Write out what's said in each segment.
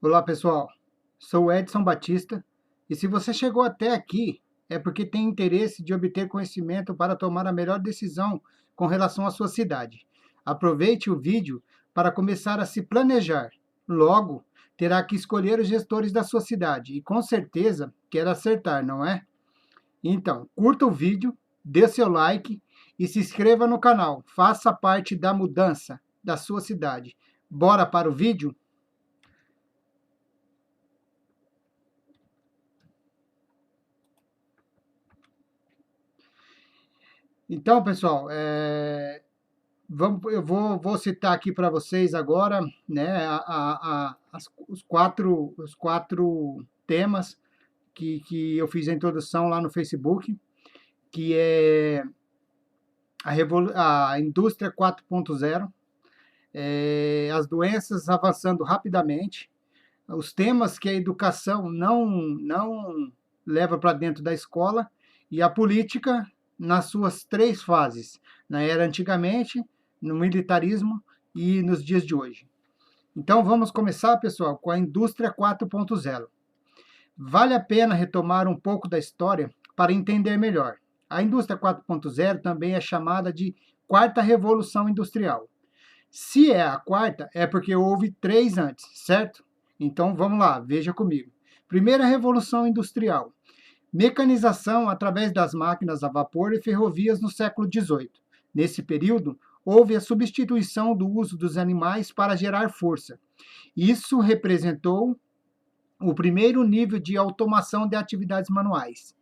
Olá pessoal, sou o Edson Batista e se você chegou até aqui é porque tem interesse de obter conhecimento para tomar a melhor decisão com relação à sua cidade. Aproveite o vídeo para começar a se planejar. Logo, terá que escolher os gestores da sua cidade e com certeza quer acertar, não é? Então, curta o vídeo, dê seu like e se inscreva no canal. Faça parte da mudança da sua cidade. Bora para o vídeo? Então, pessoal, vou citar aqui para vocês agora, né, os quatro temas que eu fiz a introdução lá no Facebook, que é a indústria 4.0, as doenças avançando rapidamente, os temas que a educação não leva para dentro da escola e a política nas suas três fases, na era antigamente, no militarismo e nos dias de hoje. Então vamos começar, pessoal, com a indústria 4.0. Vale a pena retomar um pouco da história para entender melhor. A indústria 4.0 também é chamada de quarta revolução industrial. Se é a quarta, é porque houve três antes, certo? Então vamos lá, veja comigo. Primeira revolução industrial. Mecanização através das máquinas a vapor e ferrovias no século XVIII. Nesse período, houve a substituição do uso dos animais para gerar força. Isso representou o primeiro nível de automação de atividades manuais.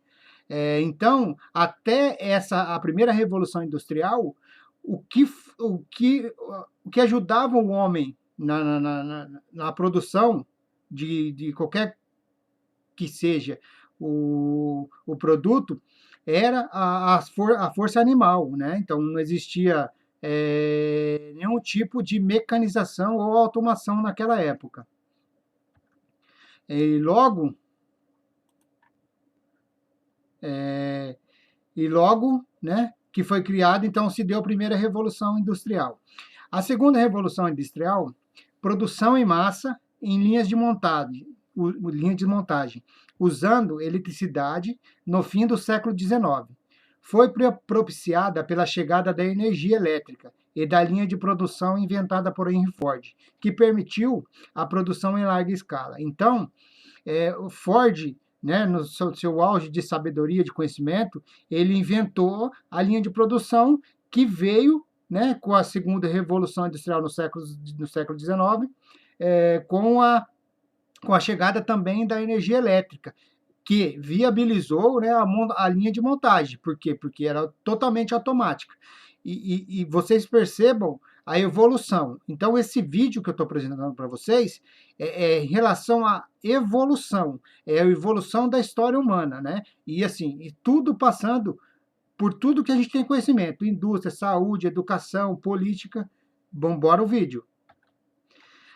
Então, até a primeira revolução industrial, o que ajudava o homem na produção de qualquer que seja o produto era a força animal, né? Então não existia nenhum tipo de mecanização ou automação naquela época. E logo, né, que foi criado, então se deu a primeira revolução industrial. A segunda revolução industrial, produção em massa em linhas de montagem, usando eletricidade no fim do século XIX. Foi propiciada pela chegada da energia elétrica e da linha de produção inventada por Henry Ford, que permitiu a produção em larga escala. Então, o Ford, né, no seu auge de sabedoria, de conhecimento, ele inventou a linha de produção que veio, né, com a segunda revolução industrial no século XIX, com a chegada também da energia elétrica, que viabilizou, né, a linha de montagem. Por quê? Porque era totalmente automática. E vocês percebam a evolução. Então, esse vídeo que eu estou apresentando para vocês em relação à evolução, é a evolução da história humana, né? E assim, e tudo passando por tudo que a gente tem conhecimento: indústria, saúde, educação, política. Vamos embora o vídeo.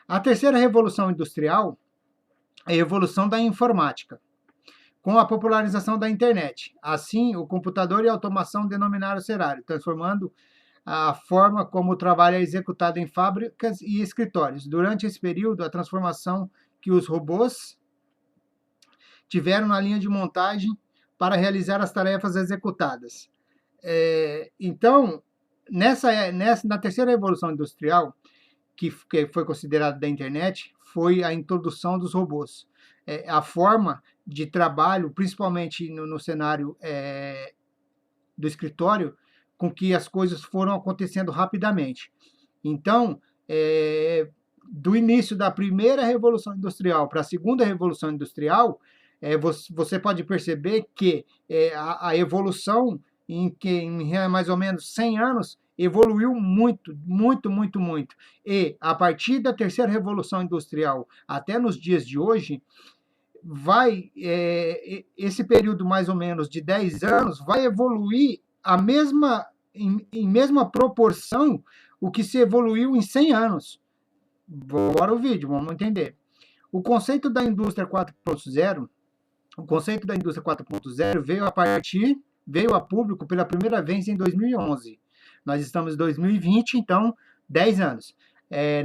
A terceira revolução industrial é a evolução da informática, com a popularização da internet. Assim, o computador e a automação denominaram o cenário, transformando a forma como o trabalho é executado em fábricas e escritórios. Durante esse período, a transformação que os robôs tiveram na linha de montagem para realizar as tarefas executadas. Então, na terceira revolução industrial, que foi considerada da internet, foi a introdução dos robôs. A forma de trabalho, principalmente no cenário do escritório, com que as coisas foram acontecendo rapidamente. Então, do início da primeira revolução industrial para a segunda revolução industrial, você pode perceber que a evolução em mais ou menos 100 anos evoluiu muito, muito, muito, muito. E a partir da terceira revolução industrial até nos dias de hoje, esse período mais ou menos de 10 anos vai evoluir em mesma proporção o que se evoluiu em 100 anos. Bora o vídeo, vamos entender. O conceito da indústria 4.0, veio a público pela primeira vez em 2011. Nós estamos em 2020, então 10 anos.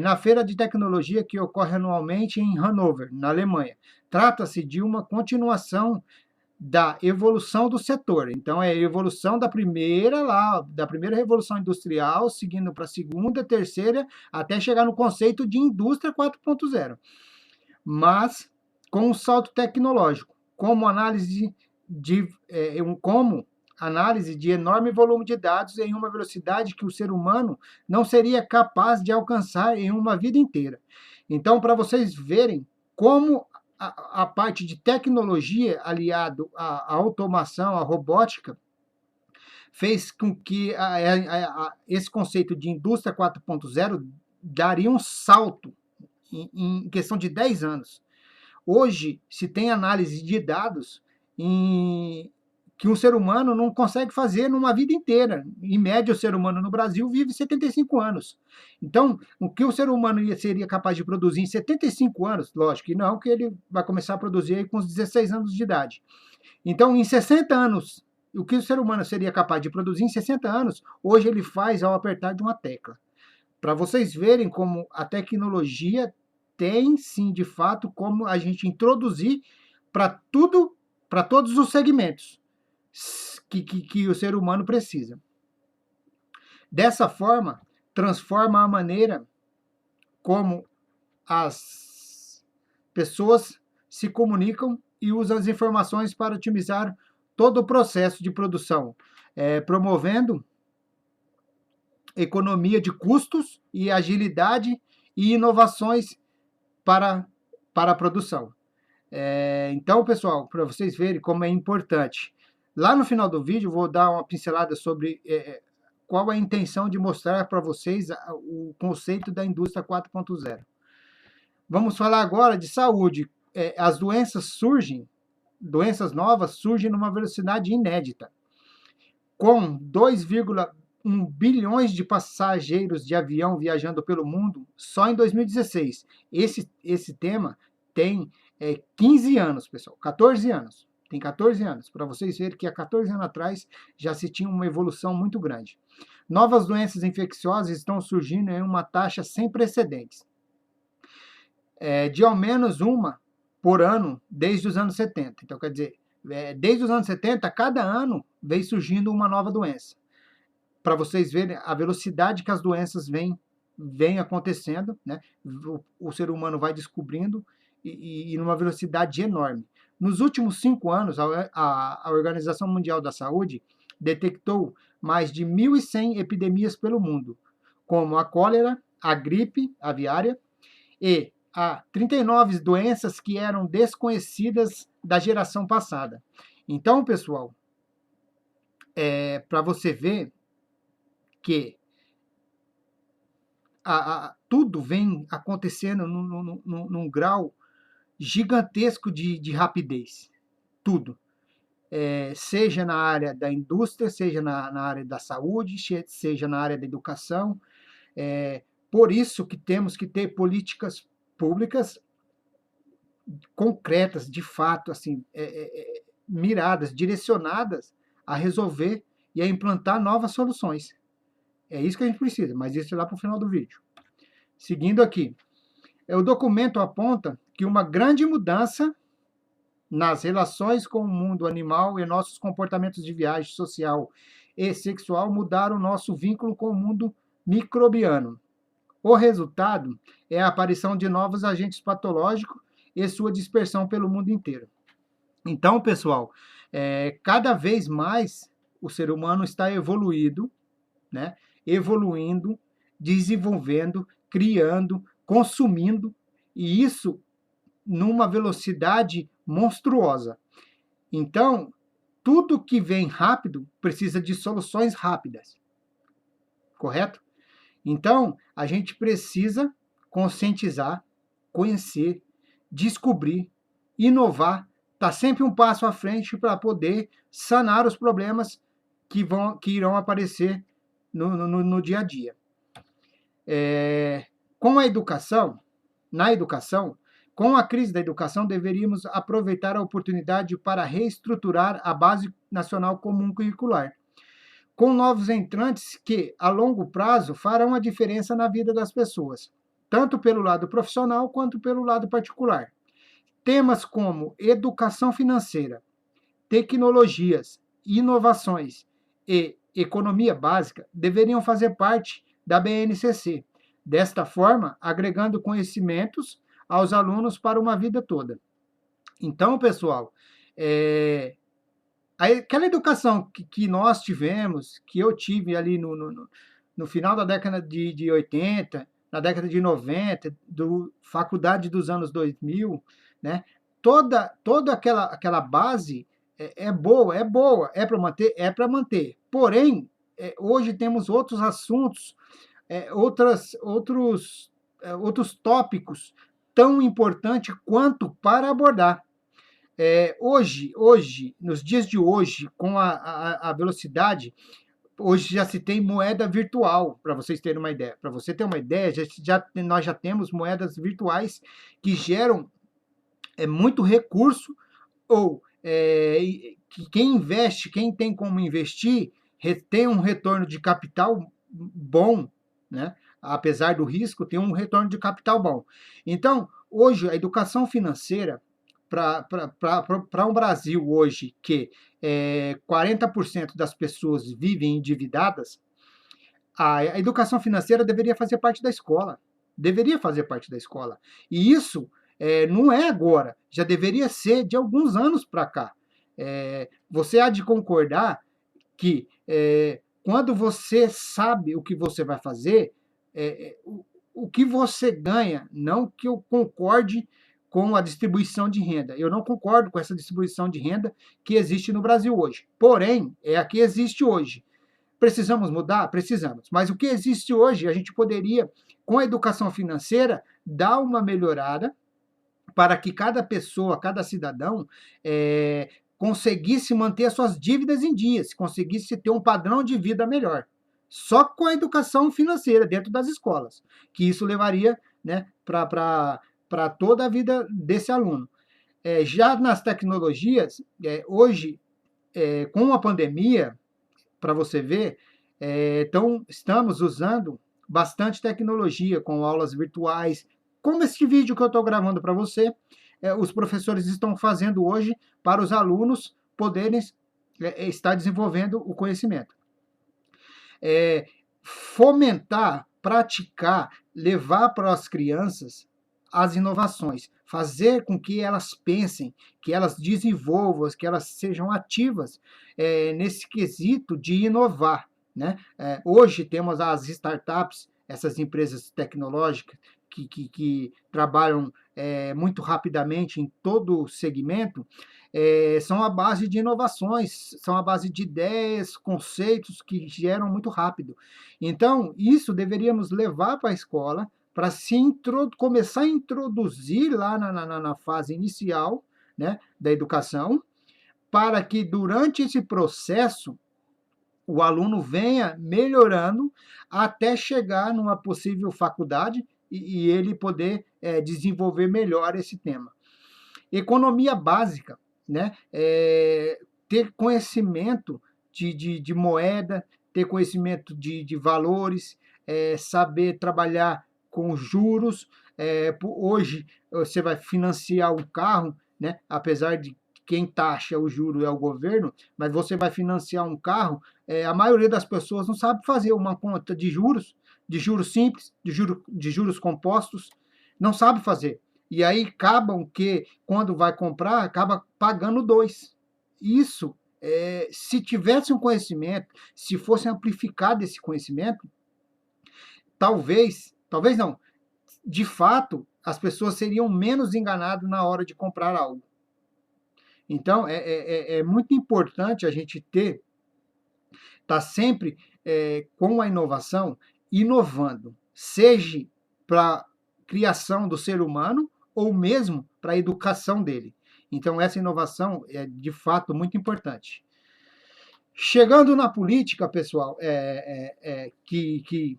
na Feira de Tecnologia que ocorre anualmente em Hannover, na Alemanha. Trata-se de uma continuação da evolução do setor. Então, é a evolução da primeira revolução industrial, seguindo para a segunda, terceira, até chegar no conceito de indústria 4.0. Mas com um salto tecnológico, como análise de enorme volume de dados em uma velocidade que o ser humano não seria capaz de alcançar em uma vida inteira. Então, para vocês verem como a parte de tecnologia aliado à automação, à robótica, fez com que esse conceito de indústria 4.0 daria um salto em questão de 10 anos. Hoje, se tem análise de dados que um ser humano não consegue fazer numa vida inteira. Em média, o ser humano no Brasil vive 75 anos. Então, o que o ser humano seria capaz de produzir em 75 anos? Lógico que não, que ele vai começar a produzir aí com os 16 anos de idade. Então, em 60 anos, o que o ser humano seria capaz de produzir em 60 anos, hoje ele faz ao apertar de uma tecla. Para vocês verem como a tecnologia tem, sim, de fato, como a gente introduzir para todos os segmentos que o ser humano precisa. Dessa forma, transforma a maneira como as pessoas se comunicam e usam as informações para otimizar todo o processo de produção, promovendo economia de custos e agilidade e inovações para a produção. Então, pessoal, para vocês verem como é importante. Lá no final do vídeo, vou dar uma pincelada sobre qual é a intenção de mostrar para vocês o conceito da indústria 4.0. Vamos falar agora de saúde. As doenças novas surgem numa velocidade inédita. Com 2,1 bilhões de passageiros de avião viajando pelo mundo só em 2016. Esse tema tem 15 anos, pessoal, 14 anos. Tem 14 anos, para vocês verem que há 14 anos atrás já se tinha uma evolução muito grande. Novas doenças infecciosas estão surgindo em uma taxa sem precedentes. De ao menos uma por ano desde os anos 70. Então, quer dizer, desde os anos 70, cada ano vem surgindo uma nova doença. Para vocês verem a velocidade que as doenças vêm acontecendo, né? O ser humano vai descobrindo e numa velocidade enorme. Nos últimos 5 anos, a Organização Mundial da Saúde detectou mais de 1.100 epidemias pelo mundo, como a cólera, a gripe aviária e a 39 doenças que eram desconhecidas da geração passada. Então, pessoal, para você ver que tudo vem acontecendo num grau gigantesco de rapidez. Tudo. Seja na área da indústria, seja na área da saúde, seja na área da educação. Por isso que temos que ter políticas públicas concretas, de fato, assim, miradas, direcionadas a resolver e a implantar novas soluções. É isso que a gente precisa, mas isso é lá para o final do vídeo. Seguindo aqui, o documento aponta que uma grande mudança nas relações com o mundo animal e nossos comportamentos de viagem social e sexual mudaram o nosso vínculo com o mundo microbiano. O resultado é a aparição de novos agentes patológicos e sua dispersão pelo mundo inteiro. Então, pessoal, cada vez mais o ser humano está evoluindo, desenvolvendo, criando, consumindo, e isso numa velocidade monstruosa. Então, tudo que vem rápido precisa de soluções rápidas, correto? Então, a gente precisa conscientizar, conhecer, descobrir, inovar, tá sempre um passo à frente para poder sanar os problemas que irão aparecer no dia a dia. Na educação, com a crise da educação, deveríamos aproveitar a oportunidade para reestruturar a Base Nacional Comum Curricular, com novos entrantes que, a longo prazo, farão a diferença na vida das pessoas. tanto pelo lado profissional quanto pelo lado particular. Temas como educação financeira, tecnologias, inovações e economia básica deveriam fazer parte da BNCC, desta forma, agregando conhecimentos aos alunos para uma vida toda. Então, pessoal, aquela educação que nós tivemos, que eu tive ali no final da década de 80, na década de 90, faculdade dos anos 2000, né? Toda aquela base é boa, é para manter, é para manter. Porém, hoje temos outros assuntos, outros tópicos tão importantes quanto para abordar. Hoje, nos dias de hoje, com a velocidade, hoje já se tem moeda virtual, para vocês terem uma ideia. Para você ter uma ideia, nós já temos moedas virtuais que geram muito recurso, ou que quem investe, quem tem como investir, tem um retorno de capital bom, né? Apesar do risco, tem um retorno de capital bom. Então, hoje, a educação financeira, para um Brasil hoje que 40% das pessoas vivem endividadas, a educação financeira deveria fazer parte da escola. Deveria fazer parte da escola. E isso não é agora, já deveria ser de alguns anos para cá. Você há de concordar que quando você sabe o que você vai fazer, o que você ganha, não que eu concorde com a distribuição de renda. Eu não concordo com essa distribuição de renda que existe no Brasil hoje. Porém, é a que existe hoje. Precisamos mudar? Precisamos. Mas o que existe hoje, a gente poderia, com a educação financeira, dar uma melhorada para que cada pessoa, cada cidadão, conseguisse manter as suas dívidas em dias, conseguisse ter um padrão de vida melhor. Só com a educação financeira dentro das escolas, que isso levaria, né, para toda a vida desse aluno. Já nas tecnologias, hoje, com a pandemia, para você ver, então estamos usando bastante tecnologia, com aulas virtuais, como este vídeo que eu estou gravando para você, os professores estão fazendo hoje para os alunos poderem estar desenvolvendo o conhecimento. Fomentar, praticar, levar para as crianças as inovações, fazer com que elas pensem, que elas desenvolvam, que elas sejam ativas nesse quesito de inovar, né? Hoje temos as startups, essas empresas tecnológicas que trabalham muito rapidamente em todo o segmento, são a base de inovações, são a base de ideias, conceitos que geram muito rápido. Então, isso deveríamos levar para a escola, para começar a introduzir lá na fase inicial, né, da educação, para que durante esse processo o aluno venha melhorando até chegar numa possível faculdade e ele poder desenvolver melhor esse tema. Economia básica, né? Ter conhecimento de moeda, ter conhecimento de valores, saber trabalhar com juros. Hoje você vai financiar um carro, né? Apesar de quem taxa o juro é o governo, mas você vai financiar um carro, a maioria das pessoas não sabe fazer uma conta de juros simples, de juros compostos, não sabe fazer. E aí acabam que, quando vai comprar, acaba pagando 2. Isso, se tivesse um conhecimento, se fosse amplificado esse conhecimento, talvez não, de fato, as pessoas seriam menos enganadas na hora de comprar algo. Então, é muito importante a gente tá sempre com a inovação, inovando, seja para criação do ser humano ou mesmo para a educação dele. Então, essa inovação é, de fato, muito importante. Chegando na política, pessoal, que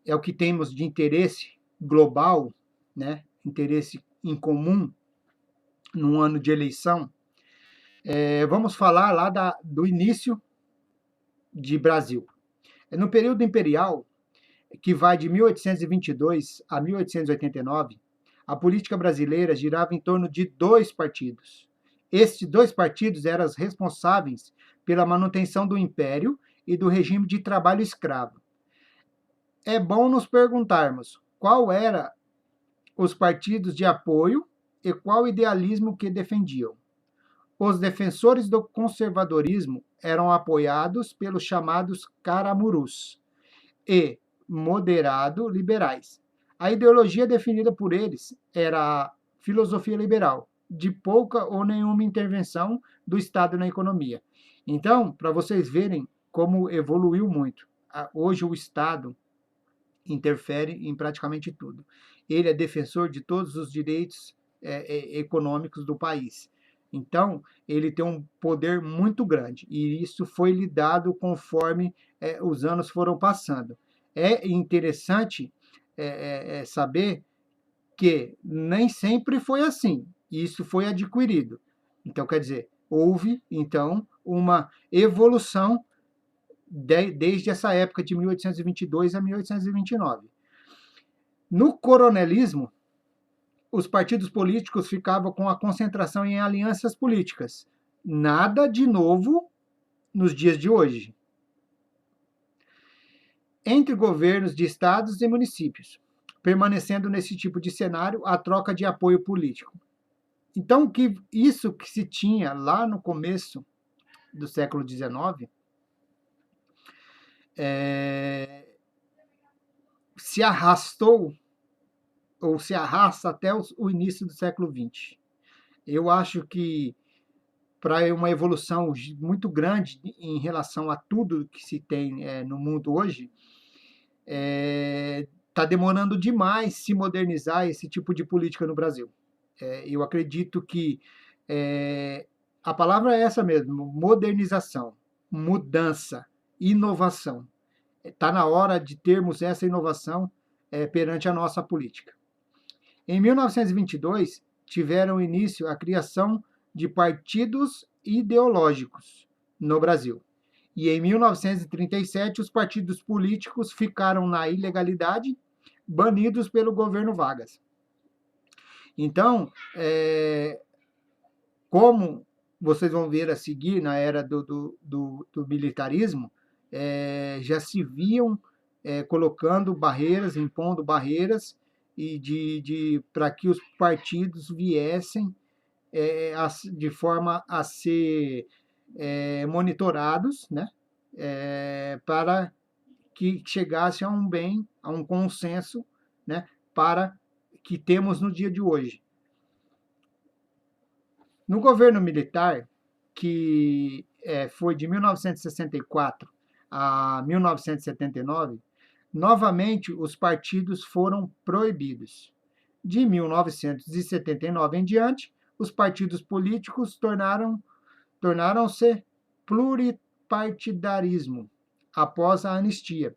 é o que temos de interesse global, né? Interesse em comum num ano de eleição, vamos falar lá do início de Brasil. No período imperial, que vai de 1822 a 1889, a política brasileira girava em torno de dois partidos. Estes dois partidos eram os responsáveis pela manutenção do império e do regime de trabalho escravo. É bom nos perguntarmos qual era os partidos de apoio e qual idealismo que defendiam. Os defensores do conservadorismo eram apoiados pelos chamados caramurus e moderado liberais. A ideologia definida por eles era a filosofia liberal, de pouca ou nenhuma intervenção do Estado na economia. Então, para vocês verem como evoluiu muito, hoje o Estado interfere em praticamente tudo. Ele é defensor de todos os direitos econômicos do país. Então, ele tem um poder muito grande e isso foi lhe dado conforme os anos foram passando. É interessante saber que nem sempre foi assim. Isso foi adquirido. Então, quer dizer, houve, então, uma evolução desde essa época de 1822 a 1829. No coronelismo, os partidos políticos ficavam com a concentração em alianças políticas. Nada de novo nos dias de hoje. Entre governos de estados e municípios, permanecendo nesse tipo de cenário a troca de apoio político. Então, isso que se tinha lá no começo do século XIX, se arrastou ou se arrasta até o início do século XX. Eu acho que para uma evolução muito grande em relação a tudo que se tem no mundo hoje, está demorando demais se modernizar esse tipo de política no Brasil. Eu acredito que a palavra é essa mesmo, modernização, mudança, inovação. Está na hora de termos essa inovação perante a nossa política. Em 1922, tiveram início a criação de partidos ideológicos no Brasil. E em 1937, os partidos políticos ficaram na ilegalidade, banidos pelo governo Vargas. Então, como vocês vão ver a seguir na era do militarismo, já se viam colocando barreiras, impondo barreiras, e para que os partidos viessem de forma a ser monitorados, né, para que chegasse a um bem, a um consenso, né, para que temos no dia de hoje. No governo militar, que foi de 1964 a 1979, novamente os partidos foram proibidos. De 1979 em diante, os partidos políticos tornaram-se pluripartidarismo após a anistia.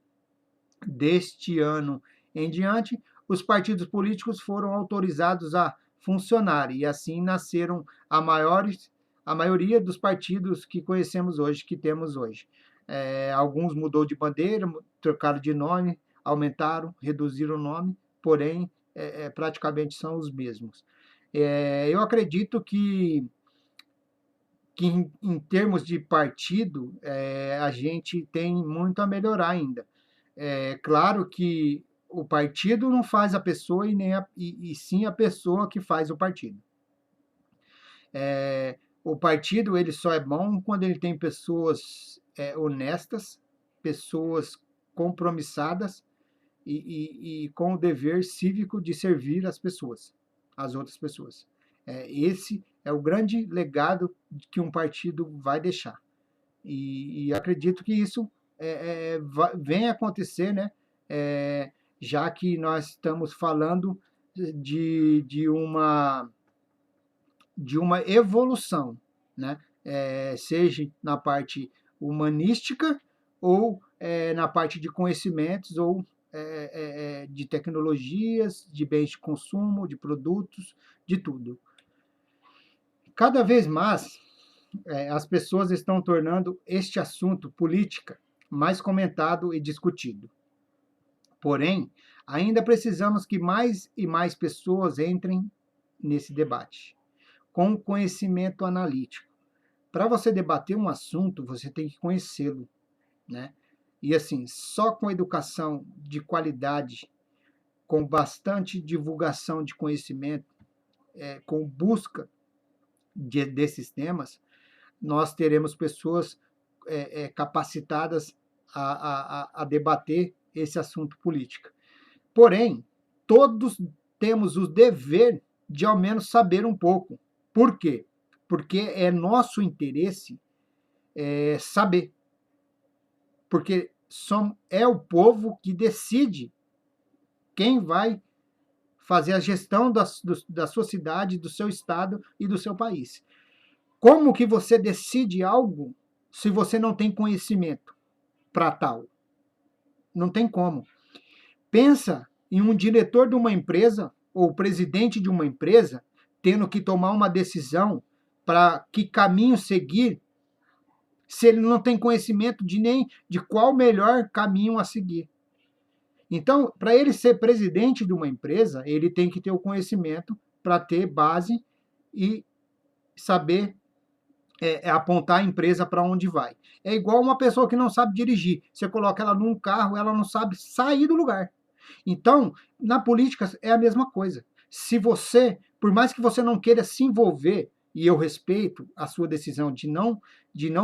Deste ano em diante, os partidos políticos foram autorizados a funcionar e assim nasceram a maioria dos partidos que conhecemos hoje, que temos hoje. Alguns mudou de bandeira, trocaram de nome, aumentaram, reduziram o nome, porém praticamente são os mesmos. Eu acredito que em termos de partido, a gente tem muito a melhorar ainda. Claro que o partido não faz a pessoa e sim a pessoa que faz o partido. O partido ele só é bom quando ele tem pessoas honestas, pessoas compromissadas e com o dever cívico de servir as outras pessoas. Esse é o grande legado que um partido vai deixar. E acredito que isso vem acontecer, né? Já que nós estamos falando de uma evolução, né? Seja na parte humanística ou na parte de conhecimentos ou de tecnologias, de bens de consumo, de produtos, de tudo. Cada vez mais as pessoas estão tornando este assunto política mais comentado e discutido. Porém, ainda precisamos que mais e mais pessoas entrem nesse debate, com conhecimento analítico. Para você debater um assunto, você tem que conhecê-lo, né? E assim, só com educação de qualidade, com bastante divulgação de conhecimento, com busca desses temas, nós teremos pessoas capacitadas a debater esse assunto político. Porém, todos temos o dever de ao menos saber um pouco. Por quê? Porque é nosso interesse saber. Porque é o povo que decide quem vai fazer a gestão da sua cidade, do seu estado e do seu país. Como que você decide algo se você não tem conhecimento para tal? Não tem como. Pensa em um diretor de uma empresa ou presidente de uma empresa tendo que tomar uma decisão para que caminho seguir, se ele não tem conhecimento nem de qual o melhor caminho a seguir. Então, para ele ser presidente de uma empresa, ele tem que ter o conhecimento para ter base e saber apontar a empresa para onde vai. É igual uma pessoa que não sabe dirigir. Você coloca ela num carro, ela não sabe sair do lugar. Então, na política é a mesma coisa. Se você, por mais que você não queira se envolver, e eu respeito a sua decisão de não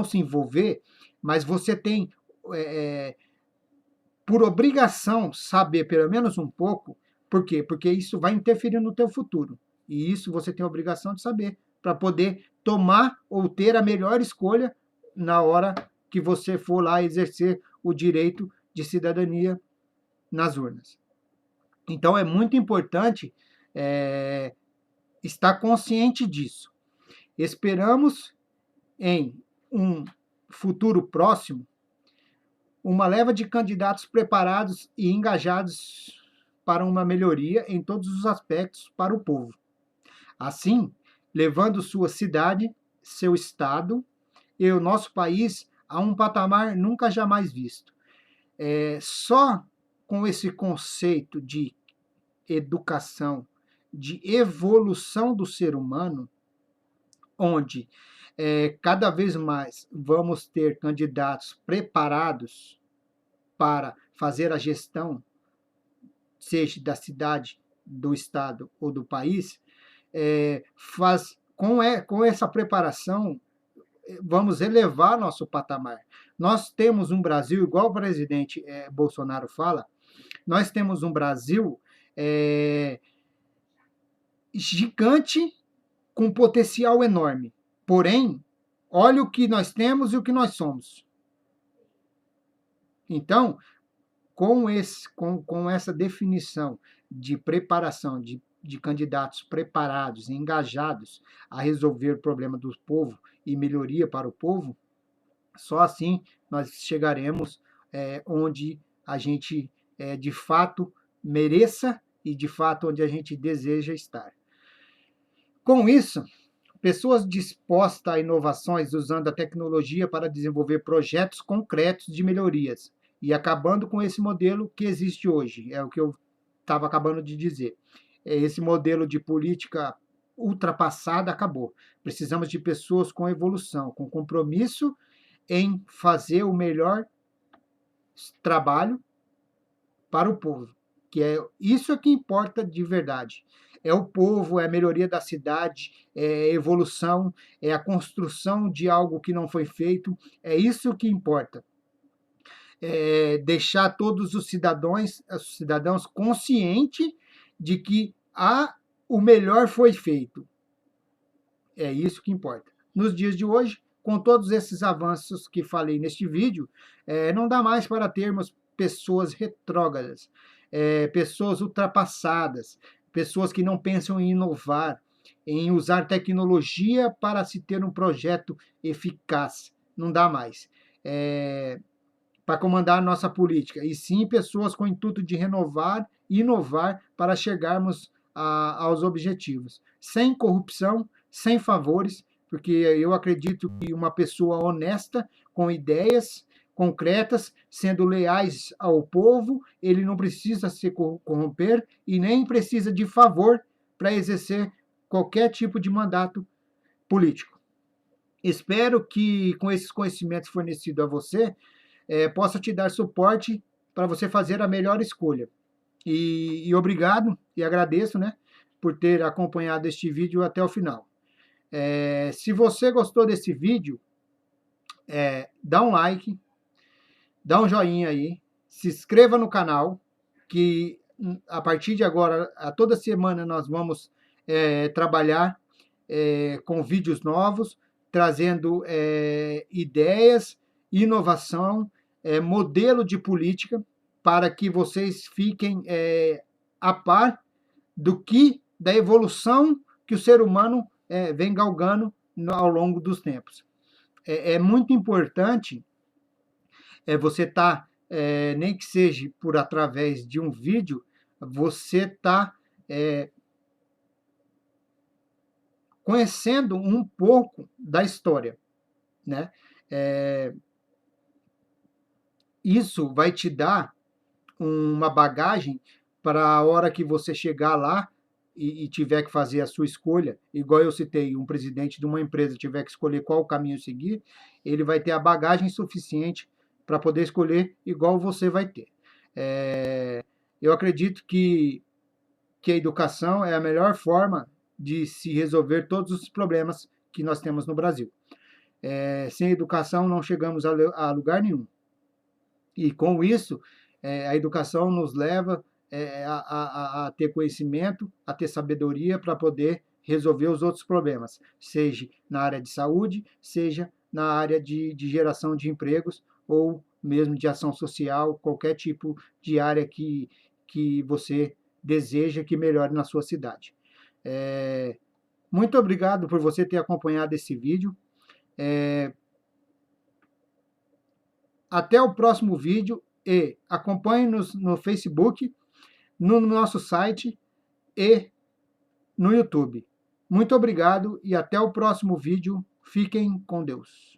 se envolver, mas você tem, por obrigação, saber pelo menos um pouco. Por quê? Porque isso vai interferir no teu futuro. E isso você tem a obrigação de saber, para poder tomar ou ter a melhor escolha na hora que você for lá exercer o direito de cidadania nas urnas. Então, é muito importante estar consciente disso. Esperamos, em um futuro próximo, uma leva de candidatos preparados e engajados para uma melhoria em todos os aspectos para o povo. Assim, levando sua cidade, seu estado e o nosso país a um patamar nunca jamais visto. Só com esse conceito de educação, de evolução do ser humano, onde cada vez mais vamos ter candidatos preparados para fazer a gestão, seja da cidade, do estado ou do país, com essa preparação, vamos elevar nosso patamar. Nós temos um Brasil, igual o presidente Bolsonaro fala, nós temos um Brasil gigante, com potencial enorme. Porém, olha o que nós temos e o que nós somos. Então, com essa definição de preparação, de candidatos preparados e engajados a resolver o problema do povo e melhoria para o povo, só assim nós chegaremos onde a gente de fato mereça e de fato onde a gente deseja estar. Com isso, pessoas dispostas a inovações usando a tecnologia para desenvolver projetos concretos de melhorias e acabando com esse modelo que existe hoje, é o que eu estava acabando de dizer. Esse modelo de política ultrapassada acabou. Precisamos de pessoas com evolução, com compromisso em fazer o melhor trabalho para o povo, que é isso que importa de verdade. É o povo, é a melhoria da cidade, é a evolução, é a construção de algo que não foi feito, é isso que importa. Deixar todos os cidadãos conscientes de que o melhor foi feito. É isso que importa. Nos dias de hoje, com todos esses avanços que falei neste vídeo, não dá mais para termos pessoas retrógradas, pessoas ultrapassadas, pessoas que não pensam em inovar, em usar tecnologia para se ter um projeto eficaz. Não dá mais para comandar a nossa política, e sim pessoas com o intuito de renovar e inovar para chegarmos aos objetivos, sem corrupção, sem favores, porque eu acredito que uma pessoa honesta, com ideias, concretas, sendo leais ao povo. Ele não precisa se corromper e nem precisa de favor para exercer qualquer tipo de mandato político. Espero que, com esses conhecimentos fornecidos a você, possa te dar suporte para você fazer a melhor escolha. E obrigado e agradeço, né, por ter acompanhado este vídeo até o final. Se você gostou desse vídeo, dá um like, dá um joinha aí, se inscreva no canal, que a partir de agora, a toda semana nós vamos trabalhar com vídeos novos, trazendo ideias, inovação, modelo de política, para que vocês fiquem a par da evolução que o ser humano vem galgando ao longo dos tempos. É muito importante você estar, nem que seja por através de um vídeo, você está conhecendo um pouco da história, né? Isso vai te dar uma bagagem para a hora que você chegar lá e tiver que fazer a sua escolha, igual eu citei, um presidente de uma empresa tiver que escolher qual caminho seguir, ele vai ter a bagagem suficiente para poder escolher igual você vai ter. Eu acredito que a educação é a melhor forma de se resolver todos os problemas que nós temos no Brasil. Sem educação não chegamos a lugar nenhum. E com isso, a educação nos leva a ter conhecimento, a ter sabedoria para poder resolver os outros problemas, seja na área de saúde, seja na área de geração de empregos ou mesmo de ação social, qualquer tipo de área que você deseja que melhore na sua cidade. Muito obrigado por você ter acompanhado esse vídeo. Até o próximo vídeo e acompanhe-nos no Facebook, no nosso site e no YouTube. Muito obrigado e até o próximo vídeo. Fiquem com Deus.